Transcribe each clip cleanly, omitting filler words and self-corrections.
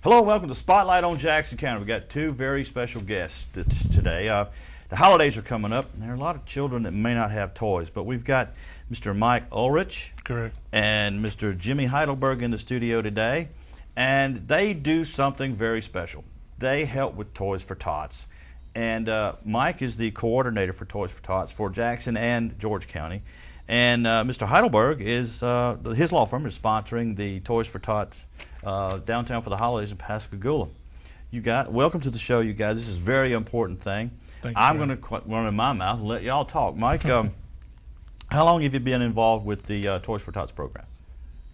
Hello and welcome to Spotlight on Jackson County. We've got two very special guests today. The holidays are coming up, and there are a lot of children that may not have toys, but we've got Mr. Mike Ulrich Correct. and Mr. Jimmy Heidelberg in the studio today, and they do something very special. They help with Toys for Tots, and Mike is the coordinator for Toys for Tots for Jackson and George County, and Mr. Heidelberg is his law firm is sponsoring the Toys for Tots downtown for the holidays in Pascagoula. You guys, welcome to the show, you guys. This is a very important thing. I'm going to run in my mouth and let y'all talk. Mike, how long have you been involved with the Toys for Tots program?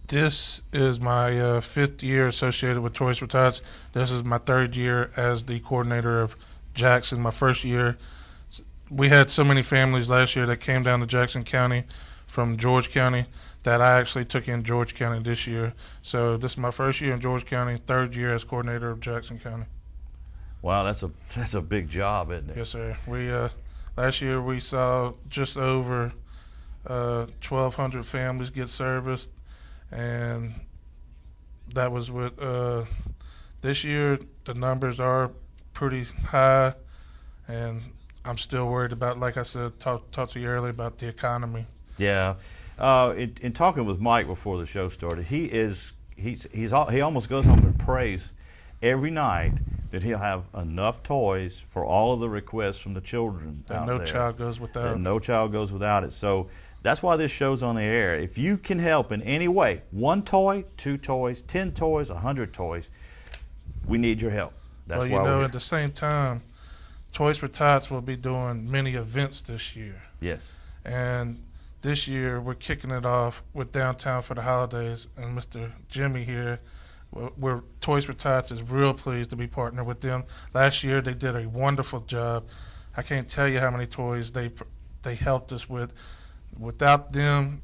This is my fifth year associated with Toys for Tots. This is my third year as the coordinator of Jackson. My first year, we had so many families last year that came down to Jackson County from George County that I actually took in George County this year. So this is my first year in George County, third year as coordinator of Jackson County. Wow, that's a big job, isn't it? Yes, sir. We last year we saw just over 1,200 families get serviced, and that was with this year. The numbers are pretty high, and I'm still worried about, like I said, talked to you earlier about the economy. Yeah. In talking with Mike before the show started, he almost goes home and prays every night that he'll have enough toys for all of the requests from the children out there. No child goes without it. And no child goes without it. So that's why this show's on the air. If you can help in any way, 1 toy, 2 toys, 10 toys, 100 toys, we need your help. That's why we're here. At the same time, Toys for Tots will be doing many events this year. Yes. And this year we're kicking it off with Downtown for the Holidays, and Mr. Jimmy here, where Toys for Tots is real pleased to be partnered with them. Last year they did a wonderful job. I can't tell you how many toys they helped us with. Without them,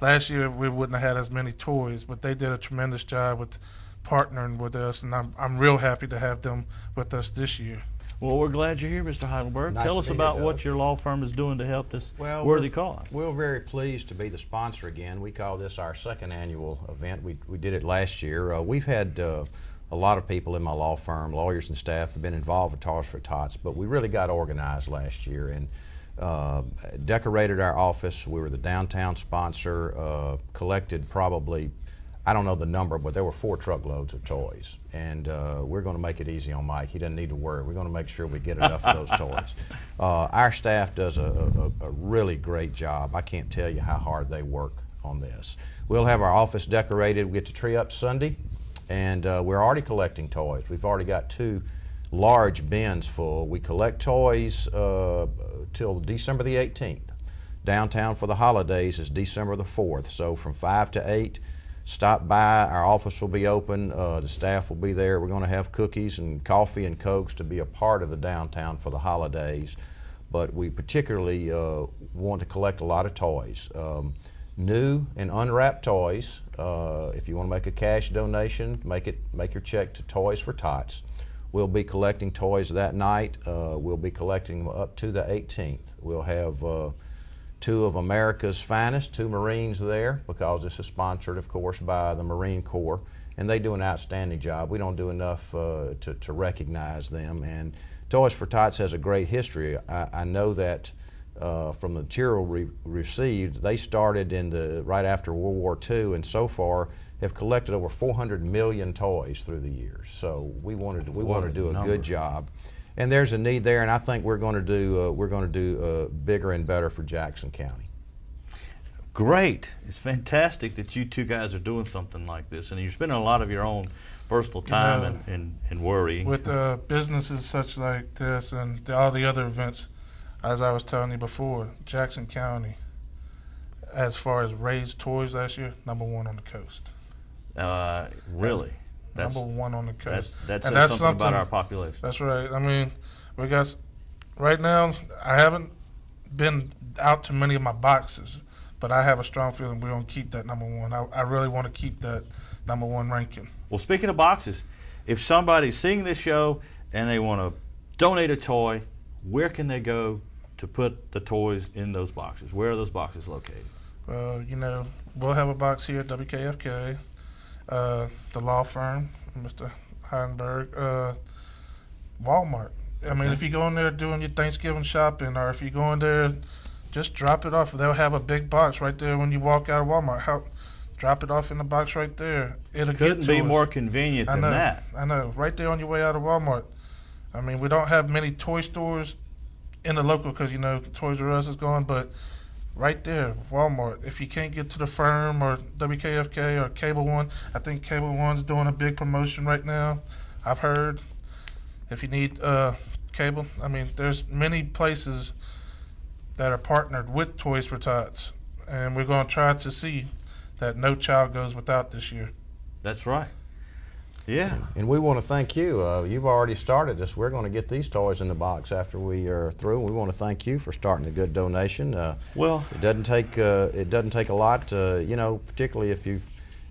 last year we wouldn't have had as many toys, but they did a tremendous job with partnering with us, and I'm real happy to have them with us this year. Well, we're glad you're here, Mr. Heidelberg. Nice Tell us to be about here, what Doug. your law firm is doing to help this worthy cause. We're very pleased to be the sponsor again. We call this our second annual event. We did it last year. We've had a lot of people in my law firm, lawyers and staff, have been involved with Toys for Tots, but we really got organized last year and decorated our office. We were the downtown sponsor, collected probably, I don't know the number, but there were 4 truckloads of toys. And we're going to make it easy on Mike. He doesn't need to worry. We're going to make sure we get enough of those toys. Our staff does a really great job. I can't tell you how hard they work on this. We'll have our office decorated. We get the tree up Sunday, and we're already collecting toys. We've already got 2 large bins full. We collect toys till December the 18th. Downtown for the Holidays is December the 4th. So from 5 to 8, stop by. Our office will be open. The staff will be there. We're going to have cookies and coffee and Cokes to be a part of the Downtown for the Holidays. But we particularly want to collect a lot of toys. New and unwrapped toys. If you want to make a cash donation, make your check to Toys for Tots. We'll be collecting toys that night. We'll be collecting them up to the 18th. We'll have 2 of America's finest, 2 Marines there, because this is sponsored, of course, by the Marine Corps, and they do an outstanding job. We don't do enough to recognize them, and Toys for Tots has a great history. I know that from the material received, they started right after World War II, and so far have collected over 400 million toys through the years. So we want to do a good job. And there's a need there, and I think we're going to do bigger and better for Jackson County. Great! It's fantastic that you two guys are doing something like this, and you're spending a lot of your own personal time and worry. With businesses such like this and all the other events, as I was telling you before, Jackson County, as far as raised toys last year, #1 on the coast. Really? That's #1 on the coast. That says something about our population. That's right. I mean, we got, right now, I haven't been out to many of my boxes, but I have a strong feeling we're going to keep that #1. I really want to keep that #1 ranking. Well, speaking of boxes, if somebody's seeing this show and they want to donate a toy, where can they go to put the toys in those boxes? Where are those boxes located? Well, we'll have a box here at WKFK, the law firm, Mr. Heidenberg. Walmart. I mean, if you go in there doing your Thanksgiving shopping, or if you go in there, just drop it off. They'll have a big box right there when you walk out of Walmart. Drop it off in the box right there. It'll Couldn't get to be us. more convenient than that. I know. Right there on your way out of Walmart. I mean, we don't have many toy stores in the local because, Toys R Us is gone, but right there, Walmart. If you can't get to the Firm or WKFK or Cable One, I think Cable One's doing a big promotion right now. I've heard. If you need cable, I mean, there's many places that are partnered with Toys for Tots, and we're going to try to see that no child goes without this year. That's right. Yeah. And we want to thank you. You've already started this. We're going to get these toys in the box after we are through. We want to thank you for starting a good donation. Well, it doesn't take a lot. Particularly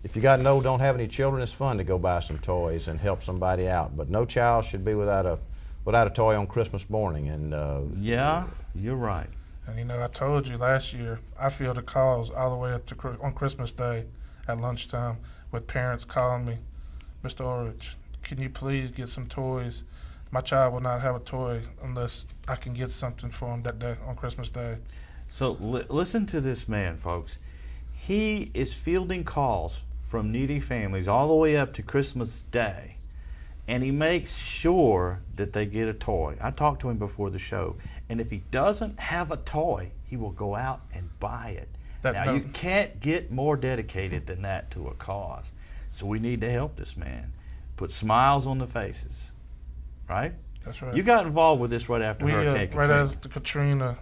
if you got don't have any children, it's fun to go buy some toys and help somebody out. But no child should be without a toy on Christmas morning. And yeah, you're right. And I told you last year, I fielded calls all the way up to on Christmas Day at lunchtime with parents calling me, Mr. Orridge, can you please get some toys? My child will not have a toy unless I can get something for him that day on Christmas Day. So listen to this man, folks. He is fielding calls from needy families all the way up to Christmas Day, and he makes sure that they get a toy. I talked to him before the show, and if he doesn't have a toy, he will go out and buy it. You can't get more dedicated than that to a cause. So we need to help this man. Put smiles on the faces, right? That's right. You got involved with this right after Hurricane Katrina. Right after Katrina.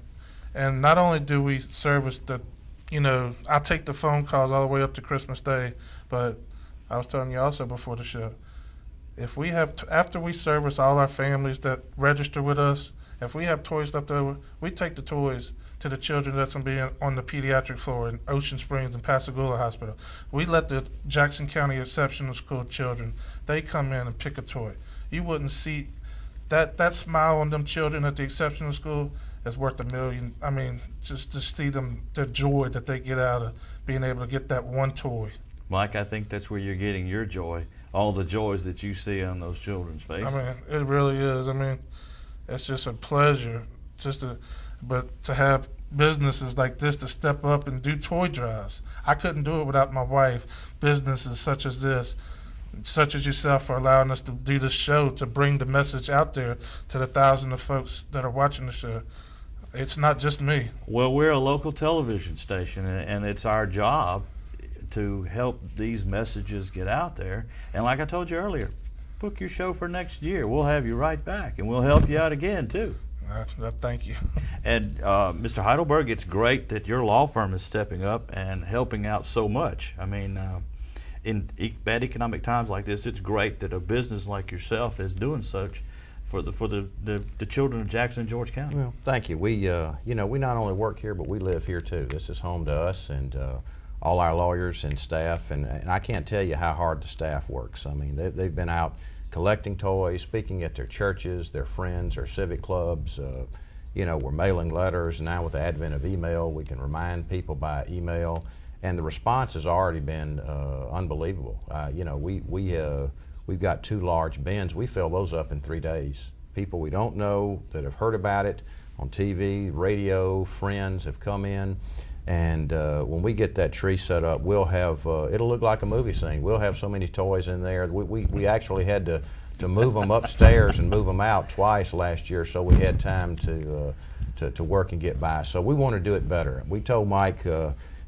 And not only do we service I take the phone calls all the way up to Christmas Day, but I was telling you also before the show, if we have, after we service all our families that register with us, if we have toys left over, we take the toys to the children that's going to be on the pediatric floor in Ocean Springs and Pascagoula Hospital. We let the Jackson County Exceptional School children, they come in and pick a toy. You wouldn't see that smile on them children at the exceptional school is worth $1 million. I mean, just to see them, the joy that they get out of being able to get that one toy. Mike, I think that's where you're getting your joy, all the joys that you see on those children's faces. I mean, it really is. I mean, it's just a pleasure but to have businesses like this to step up and do toy drives. I couldn't do it without my wife. Businesses such as this, such as yourself, are allowing us to do this show, to bring the message out there to the thousands of folks that are watching the show. It's not just me. Well, we're a local television station, and it's our job to help these messages get out there. And like I told you earlier, book your show for next year. We'll have you right back, and we'll help you out again, too. Thank you. And Mr. Heidelberg, it's great that your law firm is stepping up and helping out so much. I mean, in bad economic times like this, it's great that a business like yourself is doing such for the children of Jackson and George County. Well, thank you. We we not only work here, but we live here too. This is home to us and all our lawyers and staff, and I can't tell you how hard the staff works. I mean, they've been out collecting toys, speaking at their churches, their friends, their civic clubs. We're mailing letters. Now with the advent of email, we can remind people by email, and the response has already been unbelievable. We've got 2 large bins. We fill those up in 3 days. People we don't know that have heard about it on TV, radio, friends have come in. And when we get that tree set up, we'll have, it'll look like a movie scene. We'll have so many toys in there. We actually had to move them upstairs and move them out twice last year, so we had time to work and get by. So we want to do it better. We told Mike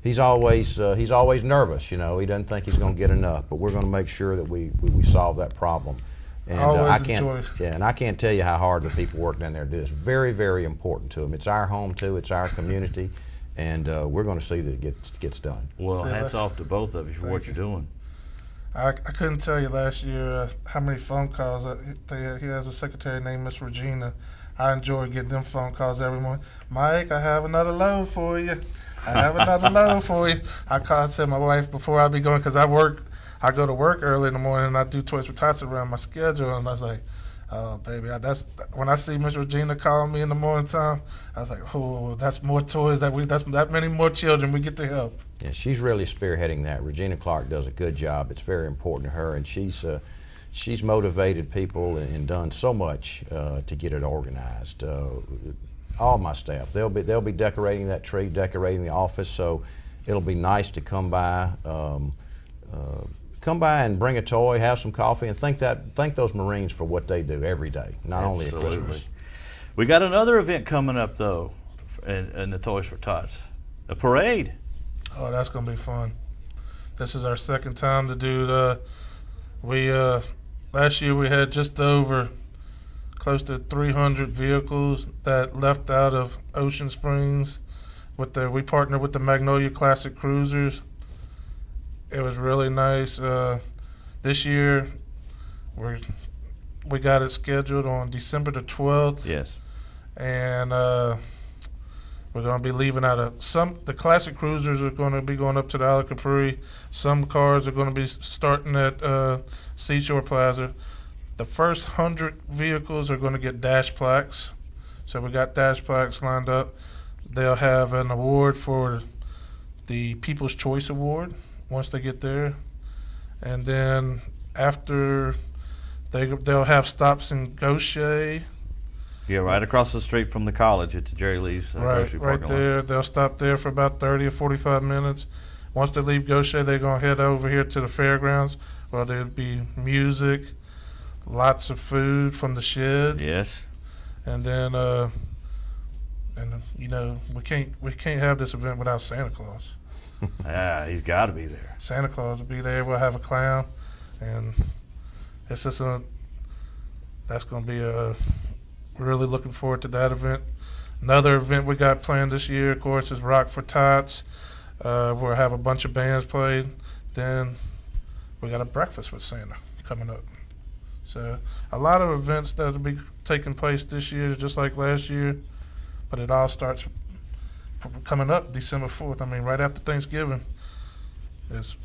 he's always nervous. He doesn't think he's going to get enough, but we're going to make sure that we solve that problem. And I can't tell you how hard the people work down there do. It's very, very important to them. It's our home too. It's our community. And we're going to see that it gets done. Well, hats off to both of you for what you're doing. I couldn't tell you last year how many phone calls. He has a secretary named Miss Regina. I enjoy getting them phone calls every morning. Mike, I have another load for you. I have another load for you. I called to my wife before I be going, because I go to work early in the morning and I do Toys for Tots around my schedule. And I was like, oh, baby, that's when I see Miss Regina calling me in the morning time, I was like, oh, that's more toys, that's that many more children we get to help. Yeah, she's really spearheading that. Regina Clark does a good job. It's very important to her, and she's she's motivated people and done so much to get it organized. All my staff, they'll be decorating that tree, decorating the office, so it'll be nice to come by. Come by and bring a toy, have some coffee, and thank those Marines for what they do every day, not only at Christmas. We got another event coming up though, in the Toys for Tots, a parade. Oh, that's gonna be fun. This is our second time to do the. Last year we had just over close to 300 vehicles that left out of Ocean Springs. We partnered with the Magnolia Classic Cruisers. It was really nice. This year, we got it scheduled on December the 12th. Yes. And we're going to be leaving out of the classic cruisers are going to be going up to the Isle of Capri. Some cars are going to be starting at Seashore Plaza. The first 100 vehicles are going to get dash plaques. So we got dash plaques lined up. They'll have an award for the People's Choice Award once they get there, and then after they'll have stops in Gaucher. Yeah, right across the street from the college at the Jerry Lee's grocery right there. lot. They'll stop there for about 30 or 45 minutes. Once they leave Gaucher, they're gonna head over here to the fairgrounds, where there'll be music, lots of food from the shed. Yes. And then, we can't have this event without Santa Claus. Yeah, he's got to be there. Santa Claus will be there. We'll have a clown, and it's just that's going to be really looking forward to that event. Another event we got planned this year, of course, is Rock for Tots. We'll have a bunch of bands played. Then we got a breakfast with Santa coming up. So a lot of events that will be taking place this year, just like last year, but it all starts coming up December 4th. I mean, right after Thanksgiving. It's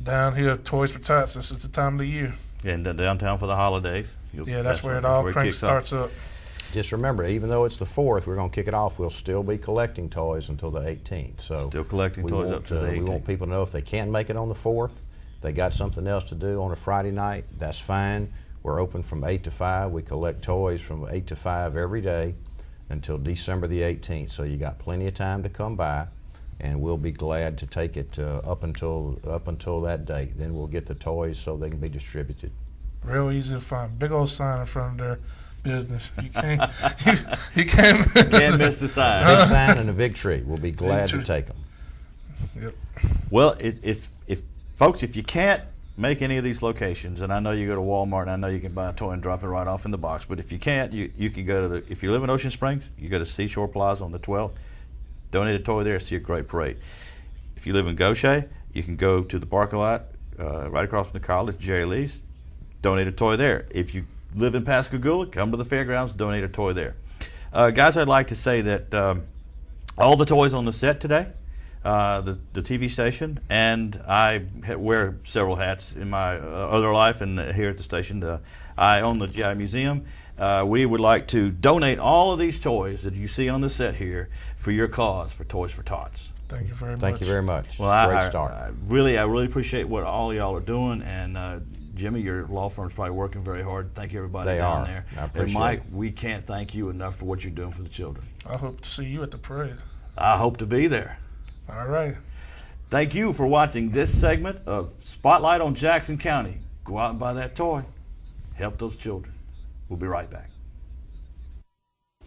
down here, Toys for Tots. This is the time of the year. Yeah, and downtown for the holidays. That's where it all starts up. Just remember, even though it's the 4th, we're going to kick it off. We'll still be collecting toys until the 18th. So still collecting toys up to the 18th. We want people to know if they can't make it on the 4th, they got something else to do on a Friday night, that's fine. We're open from 8 to 5. We collect toys from 8 to 5 every day until December the 18th. So you got plenty of time to come by, and we'll be glad to take it up until that date. Then we'll get the toys so they can be distributed. Real easy to find. Big old sign in front of their business. You can't you can't miss the sign. Big sign and a big tree. We'll be glad to take them. Yep. Well, if folks, if you can't make any of these locations, and I know you go to Walmart, and I know you can buy a toy and drop it right off in the box, but if you can't, you can go to if you live in Ocean Springs, you go to Seashore Plaza on the 12th, donate a toy there, see a great parade. If you live in Gaucher, you can go to the parking lot right across from the college, Jerry Lee's, donate a toy there. If you live in Pascagoula, come to the fairgrounds, donate a toy there. Guys, I'd like to say that all the toys on the set today, the TV station, and I wear several hats in my other life and here at the station. I own the GI Museum. We would like to donate all of these toys that you see on the set here for your cause, for Toys for Tots. Thank you very much. Thank you very much. Well, Great start. I really appreciate what all y'all are doing, and Jimmy, your law firm's probably working very hard. Thank you, everybody down there. I appreciate and Mike, it. we can't thank you enough for what you're doing for the children. I hope to see you at the parade. I hope to be there. All right. Thank you for watching this segment of Spotlight on Jackson County. Go out and buy that toy. Help those children. We'll be right back.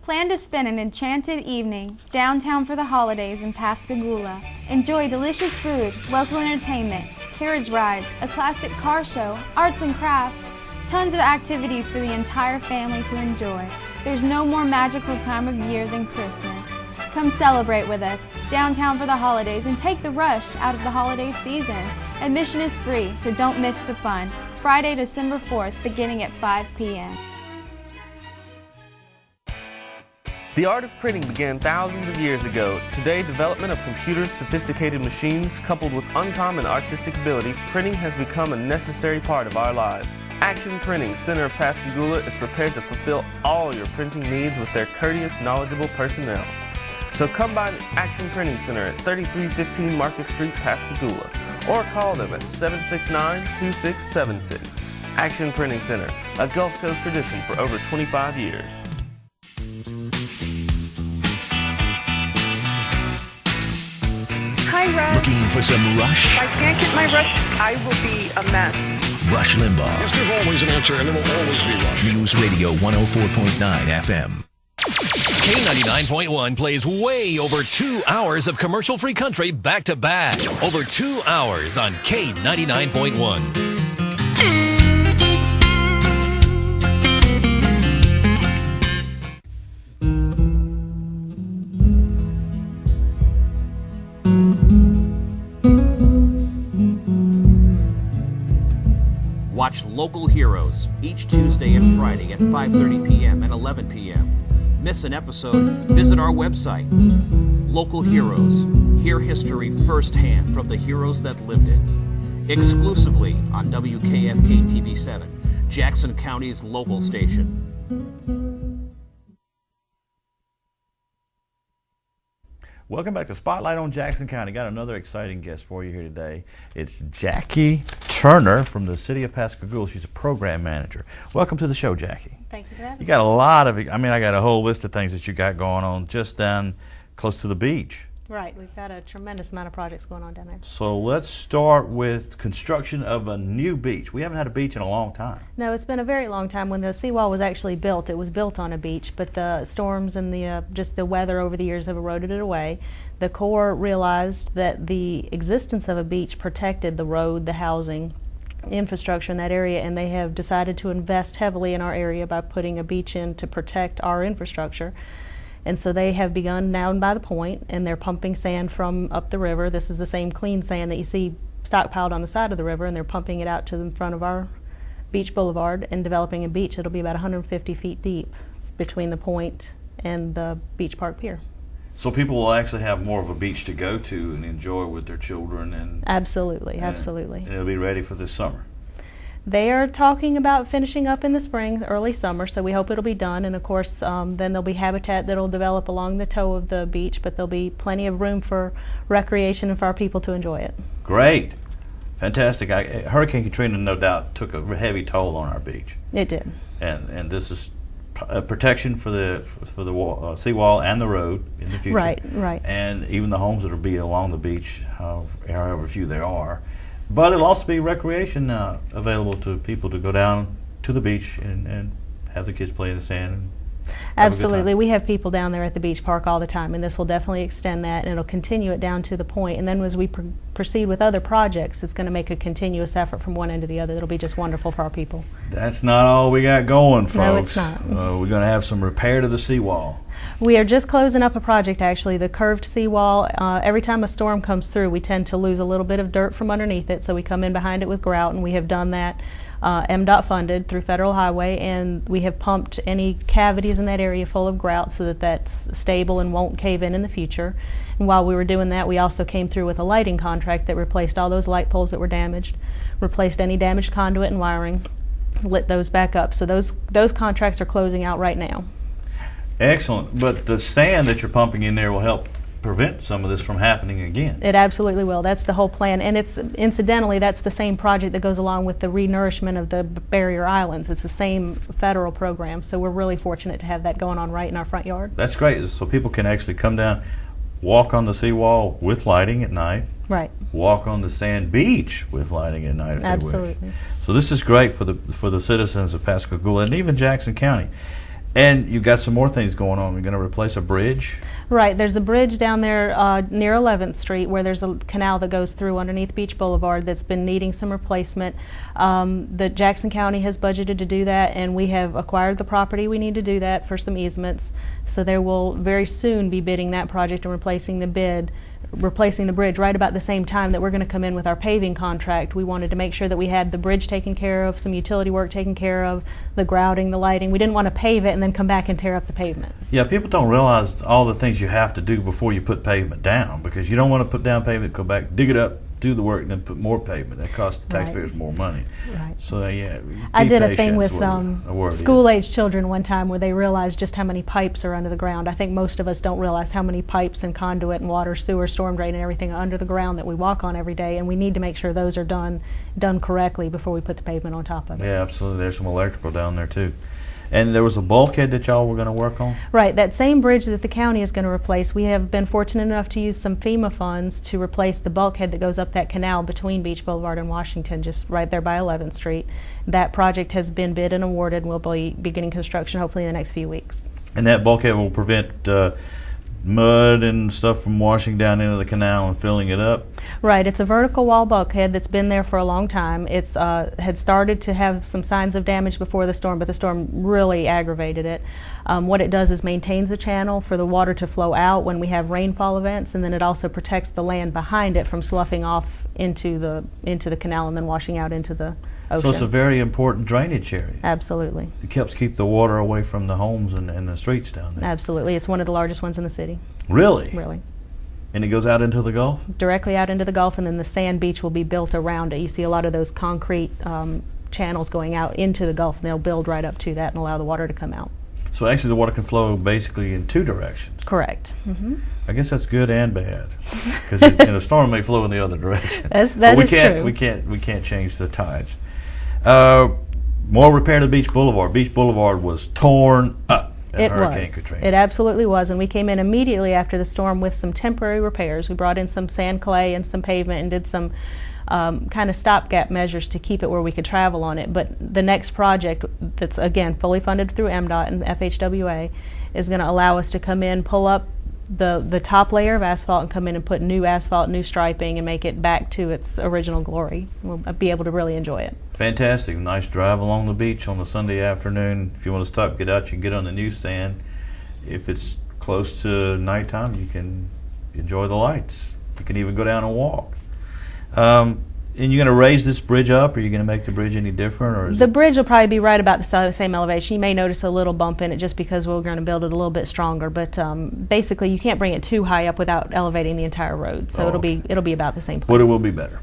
Plan to spend an enchanted evening downtown for the holidays in Pascagoula. Enjoy delicious food, local entertainment, carriage rides, a classic car show, arts and crafts, tons of activities for the entire family to enjoy. There's no more magical time of year than Christmas. Come celebrate with us downtown for the holidays and take the rush out of the holiday season. Admission is free, so don't miss the fun. Friday, December 4th, beginning at 5 p.m. The art of printing began thousands of years ago. Today, development of computers, sophisticated machines, coupled with uncommon artistic ability, printing has become a necessary part of our lives. Action Printing, Center of Pascagoula, is prepared to fulfill all your printing needs with their courteous, knowledgeable personnel. So come by the Action Printing Center at 3315 Market Street, Pascagoula, or call them at 769-2676. Action Printing Center, a Gulf Coast tradition for over 25 years. Hi, Rush. Looking for some Rush? If I can't get my Rush, I will be a mess. Rush Limbaugh. Yes, there's always an answer, and there will always be Rush. News Radio 104.9 FM. K99.1 plays way over 2 hours of commercial-free country back-to-back. Over 2 hours on K99.1. Watch Local Heroes each Tuesday and Friday at 5:30 p.m. and 11 p.m. Miss an episode? Visit our website. Local Heroes. Hear history firsthand from the heroes that lived it. Exclusively on WKFK TV7, Jackson County's local station. Welcome back to Spotlight on Jackson County. Got another exciting guest for you here today. It's Jaci Turner from the city of Pascagoula. She's a program manager. Welcome to the show, Jaci. Thank you for having me. You got a lot of, I got a whole list of things that you got going on just down close to the beach. Right, we've got a tremendous amount of projects going on down there. So let's start with construction of a new beach. We haven't had a beach in a long time. No, it's been a very long time. When the seawall was actually built, it was built on a beach, but the storms and the just the weather over the years have eroded it away. The Corps realized that the existence of a beach protected the road, the housing, infrastructure in that area, and they have decided to invest heavily in our area by putting a beach in to protect our infrastructure. And so they have begun down by the point, and they're pumping sand from up the river. This is the same clean sand that you see stockpiled on the side of the river, and they're pumping it out to the front of our beach boulevard and developing a beach that'll be about 150 feet deep between the point and the beach park pier. So people will actually have more of a beach to go to and enjoy with their children. And absolutely, absolutely. And it'll be ready for this summer. They are talking about finishing up in the spring, early summer, so we hope it'll be done. And of course, then there'll be habitat that'll develop along the toe of the beach, but there'll be plenty of room for recreation and for our people to enjoy it. Great. Fantastic. Hurricane Katrina, no doubt, took a heavy toll on our beach. It did. And this is protection for the seawall and the road in the future. Right, right. And even the homes that will be along the beach, however few there are. But it'll also be recreation available to people to go down to the beach and have the kids play in the sand. And absolutely. We have people down there at the beach park all the time, and this will definitely extend that, and it'll continue it down to the point. And then as we proceed with other projects, it's going to make a continuous effort from one end to the other. It'll be just wonderful for our people. That's not all we got going, folks. No, it's not. We're going to have some repair to the seawall. We are just closing up a project, actually, the curved seawall. Every time a storm comes through, we tend to lose a little bit of dirt from underneath it, so we come in behind it with grout, and we have done that. MDOT funded through Federal Highway, and we have pumped any cavities in that area full of grout so that that's stable and won't cave in the future. And while we were doing that, we also came through with a lighting contract that replaced all those light poles that were damaged, replaced any damaged conduit and wiring, lit those back up. So those contracts are closing out right now. Excellent. But the sand that you're pumping in there will help prevent some of this from happening again. It absolutely will. That's the whole plan. And it's incidentally, that's the same project that goes along with the renourishment of the barrier islands. It's the same federal program. So we're really fortunate to have that going on right in our front yard. That's great. So people can actually come down, walk on the seawall with lighting at night. Right. Walk on the sand beach with lighting at night if absolutely. They wish. So this is great for the citizens of Pascagoula and even Jackson County. And you've got some more things going on. We're going to replace a bridge. Right. There's a bridge down there near 11th Street where there's a canal that goes through underneath Beach Boulevard that's been needing some replacement. The Jackson County has budgeted to do that, and we have acquired the property we need to do that for some easements. So there will very soon be bidding that project and replacing the bridge right about the same time that we're going to come in with our paving contract. We wanted to make sure that we had the bridge taken care of, some utility work taken care of, the grouting, the lighting. We didn't want to pave it and then come back and tear up the pavement. Yeah, people don't realize all the things you have to do before you put pavement down, because you don't want to put down pavement, go back, dig it up, do the work than put more pavement. That costs the Right. taxpayers more money. Right. So yeah, I be did a patient thing is with what the word is. school-age children one time where they realized just how many pipes are under the ground. I think most of us don't realize how many pipes and conduit and water, sewer, storm drain, and everything are under the ground that we walk on every day, and we need to make sure those are done correctly before we put the pavement on top of it. Yeah, absolutely. There's some electrical down there too. And there was a bulkhead that y'all were going to work on? Right, that same bridge that the county is going to replace, we have been fortunate enough to use some FEMA funds to replace the bulkhead that goes up that canal between Beach Boulevard and Washington, just right there by 11th Street. That project has been bid and awarded, and we'll be beginning construction hopefully in the next few weeks. And that bulkhead will prevent mud and stuff from washing down into the canal and filling it up? Right, it's a vertical wall bulkhead that's been there for a long time. It's had started to have some signs of damage before the storm, but the storm really aggravated it. What it does is maintains a channel for the water to flow out when we have rainfall events, and then it also protects the land behind it from sloughing off into the canal and then washing out into the ocean. So it's a very important drainage area. Absolutely. It helps keep the water away from the homes and the streets down there. Absolutely. It's one of the largest ones in the city. Really? Really. And it goes out into the Gulf? Directly out into the Gulf, and then the sand beach will be built around it. You see a lot of those concrete channels going out into the Gulf, and they'll build right up to that and allow the water to come out. So actually the water can flow basically in two directions. Correct. Mm-hmm. I guess that's good and bad, because a storm may flow in the other direction. That is true. We can't change the tides. More repair to Beach Boulevard. Beach Boulevard was torn up in Hurricane Katrina. It absolutely was, and we came in immediately after the storm with some temporary repairs. We brought in some sand, clay, and some pavement, and did some kind of stopgap measures to keep it where we could travel on it. But the next project, that's again fully funded through MDOT and FHWA, is going to allow us to come in, pull up the top layer of asphalt, and come in and put new asphalt, new striping, and make it back to its original glory. We'll be able to really enjoy it. Fantastic. Nice drive along the beach on a Sunday afternoon. If you want to stop, get out, you can get on the newsstand. If it's close to nighttime, you can enjoy the lights. You can even go down and walk. And you're going to raise this bridge up? Or are you going to make the bridge any different? Or is the bridge will probably be right about the same elevation. You may notice a little bump in it just because we're going to build it a little bit stronger. But basically, you can't bring it too high up without elevating the entire road. So it'll be about the same place. But it will be better.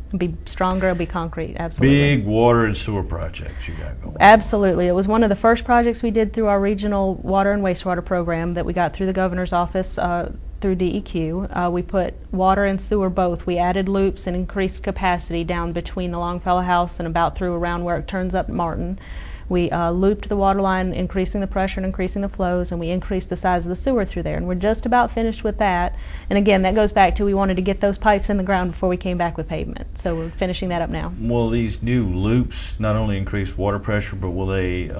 It'll be stronger. It'll be concrete. Absolutely. Big water and sewer projects you got going. Absolutely. It was one of the first projects we did through our regional water and wastewater program that we got through the governor's office. Through DEQ. We put water and sewer both. We added loops and increased capacity down between the Longfellow House and about through around where it turns up Martin. We looped the water line, increasing the pressure and increasing the flows, and we increased the size of the sewer through there. And we're just about finished with that. And again, that goes back to we wanted to get those pipes in the ground before we came back with pavement. So we're finishing that up now. Will these new loops not only increase water pressure, but will they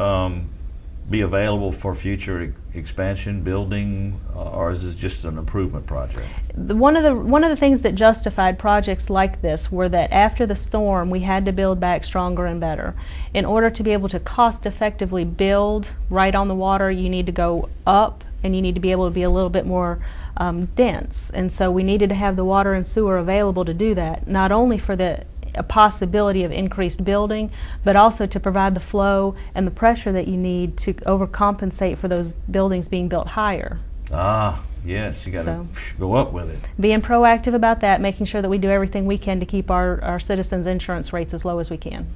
be available for future expansion, building, or is this just an improvement project? One of the things that justified projects like this were that after the storm we had to build back stronger and better. In order to be able to cost effectively build right on the water, you need to go up and you need to be able to be a little bit more dense. And so we needed to have the water and sewer available to do that, not only for a possibility of increased building, but also to provide the flow and the pressure that you need to overcompensate for those buildings being built higher. Ah, yes, you got to go up with it. Being proactive about that, making sure that we do everything we can to keep our citizens' insurance rates as low as we can.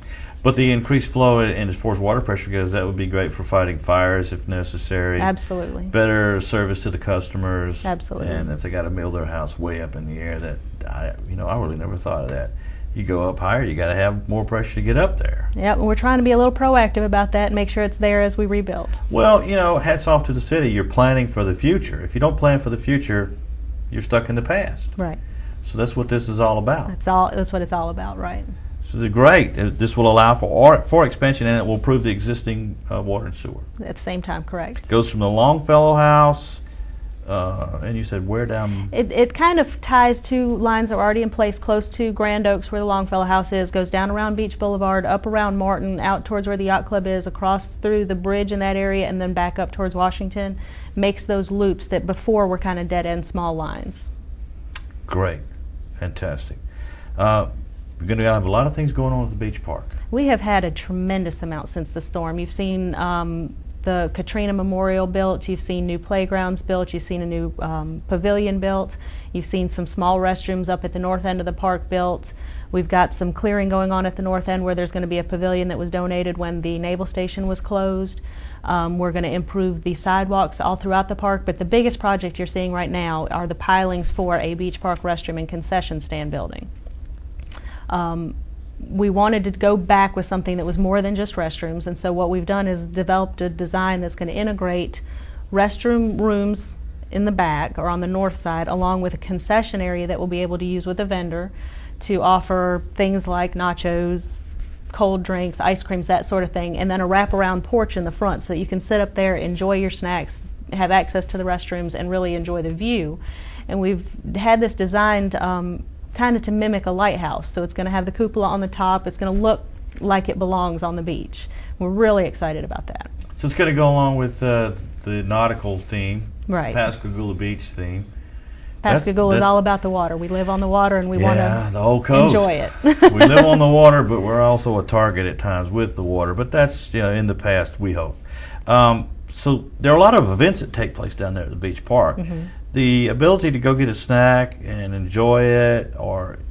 But the increased flow and as far as water pressure goes, that would be great for fighting fires if necessary. Absolutely. Better service to the customers. Absolutely. And if they got to build their house way up in the air, I really never thought of that. You go up higher, you got to have more pressure to get up there. Yep, and we're trying to be a little proactive about that and make sure it's there as we rebuild. Well, hats off to the city. You're planning for the future. If you don't plan for the future, you're stuck in the past. Right. So that's what this is all about. That's what it's all about, right. So they're great. This will allow for expansion, and it will improve the existing water and sewer. At the same time, correct. Goes from the Longfellow House, and you said where down? It kind of ties two lines that are already in place close to Grand Oaks where the Longfellow House is, goes down around Beach Boulevard, up around Martin, out towards where the yacht club is, across through the bridge in that area, and then back up towards Washington. Makes those loops that before were kind of dead-end small lines. Great. Fantastic. We're going to have a lot of things going on at the beach park. We have had a tremendous amount since the storm. You've seen the Katrina Memorial built, you've seen new playgrounds built, you've seen a new pavilion built, you've seen some small restrooms up at the north end of the park built. We've got some clearing going on at the north end where there's going to be a pavilion that was donated when the naval station was closed. We're going to improve the sidewalks all throughout the park, but the biggest project you're seeing right now are the pilings for a beach park restroom and concession stand building. We wanted to go back with something that was more than just restrooms, and so what we've done is developed a design that's going to integrate restroom rooms in the back or on the north side, along with a concession area that we'll be able to use with a vendor to offer things like nachos, cold drinks, ice creams, that sort of thing, and then a wraparound porch in the front so that you can sit up there, enjoy your snacks, have access to the restrooms, and really enjoy the view. And we've had this designed kind of to mimic a lighthouse. So it's going to have the cupola on the top. It's going to look like it belongs on the beach. We're really excited about that. So it's going to go along with the nautical theme, right? Pascagoula Beach theme. Pascagoula is all about the water. We live on the water, and we want to the whole coast. Enjoy it. We live on the water, but we're also a target at times with the water. But that's in the past, we hope. So there are a lot of events that take place down there at the beach park. Mm-hmm. The ability to go get a snack and enjoy it,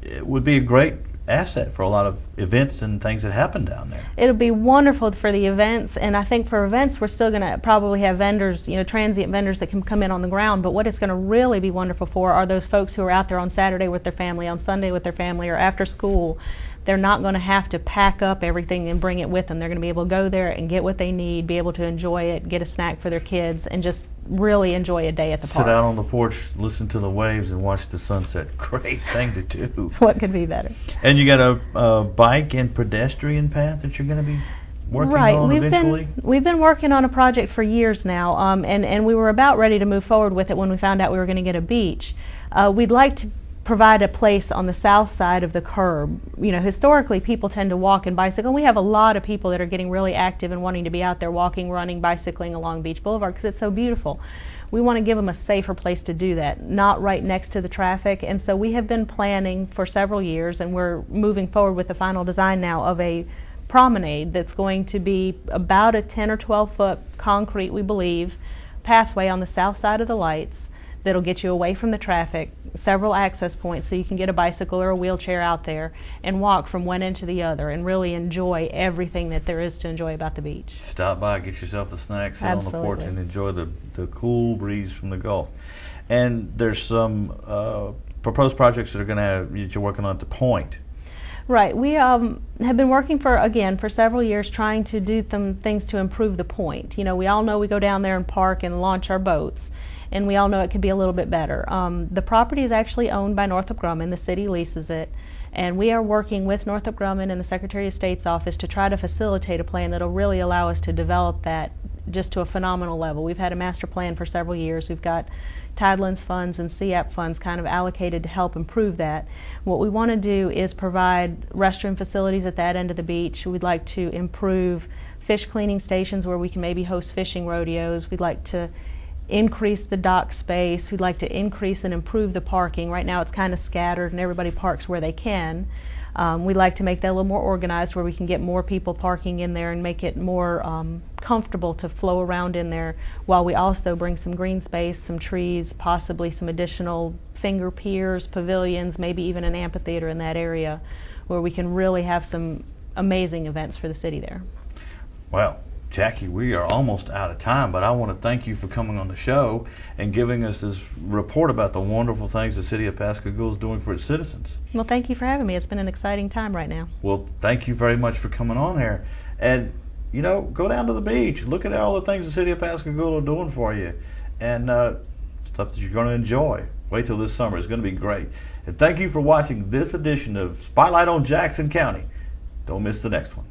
it would be a great asset for a lot of events and things that happen down there. It'll be wonderful for the events, and I think for events we're still going to probably have vendors, transient vendors that can come in on the ground, but what it's going to really be wonderful for are those folks who are out there on Saturday with their family, on Sunday with their family, or after school. They're not going to have to pack up everything and bring it with them. They're going to be able to go there and get what they need, be able to enjoy it, get a snack for their kids, and just really enjoy a day at the park. Sit out on the porch, listen to the waves, and watch the sunset. Great thing to do. What could be better? And you got a bike and pedestrian path that you're going to be working on eventually? We've been working on a project for years now, and we were about ready to move forward with it when we found out we were going to get a beach. We'd like to provide a place on the south side of the curb. Historically people tend to walk and bicycle, and we have a lot of people that are getting really active and wanting to be out there walking, running, bicycling along Beach Boulevard because it's so beautiful. We want to give them a safer place to do that, not right next to the traffic, and so we have been planning for several years, and we're moving forward with the final design now of a promenade that's going to be about a 10 or 12 foot concrete, we believe, pathway on the south side of the lights that'll get you away from the traffic, several access points so you can get a bicycle or a wheelchair out there and walk from one end to the other and really enjoy everything that there is to enjoy about the beach. Stop by, get yourself a snack, sit Absolutely. on the porch and enjoy the cool breeze from the Gulf. And there's some proposed projects that you're working on at the Point. Right. We have been working for several years trying to do some things to improve the Point. We all know we go down there and park and launch our boats, and we all know it could be a little bit better. The property is actually owned by Northrop Grumman. The city leases it, and we are working with Northrop Grumman and the Secretary of State's office to try to facilitate a plan that will really allow us to develop that just to a phenomenal level. We've had a master plan for several years. We've got Tidelands funds and CAP funds kind of allocated to help improve that. What we want to do is provide restroom facilities at that end of the beach. We'd like to improve fish cleaning stations where we can maybe host fishing rodeos. We'd like to increase the dock space. We'd like to increase and improve the parking. Right now it's kind of scattered and everybody parks where they can. We'd like to make that a little more organized where we can get more people parking in there and make it more comfortable to flow around in there, while we also bring some green space, some trees, possibly some additional finger piers, pavilions, maybe even an amphitheater in that area where we can really have some amazing events for the city there. Well, Jackie, we are almost out of time, but I want to thank you for coming on the show and giving us this report about the wonderful things the city of Pascagoula is doing for its citizens. Well, thank you for having me. It's been an exciting time right now. Well, thank you very much for coming on here. And, go down to the beach. Look at all the things the city of Pascagoula are doing for you. And stuff that you're going to enjoy. Wait till this summer. It's going to be great. And thank you for watching this edition of Spotlight on Jackson County. Don't miss the next one.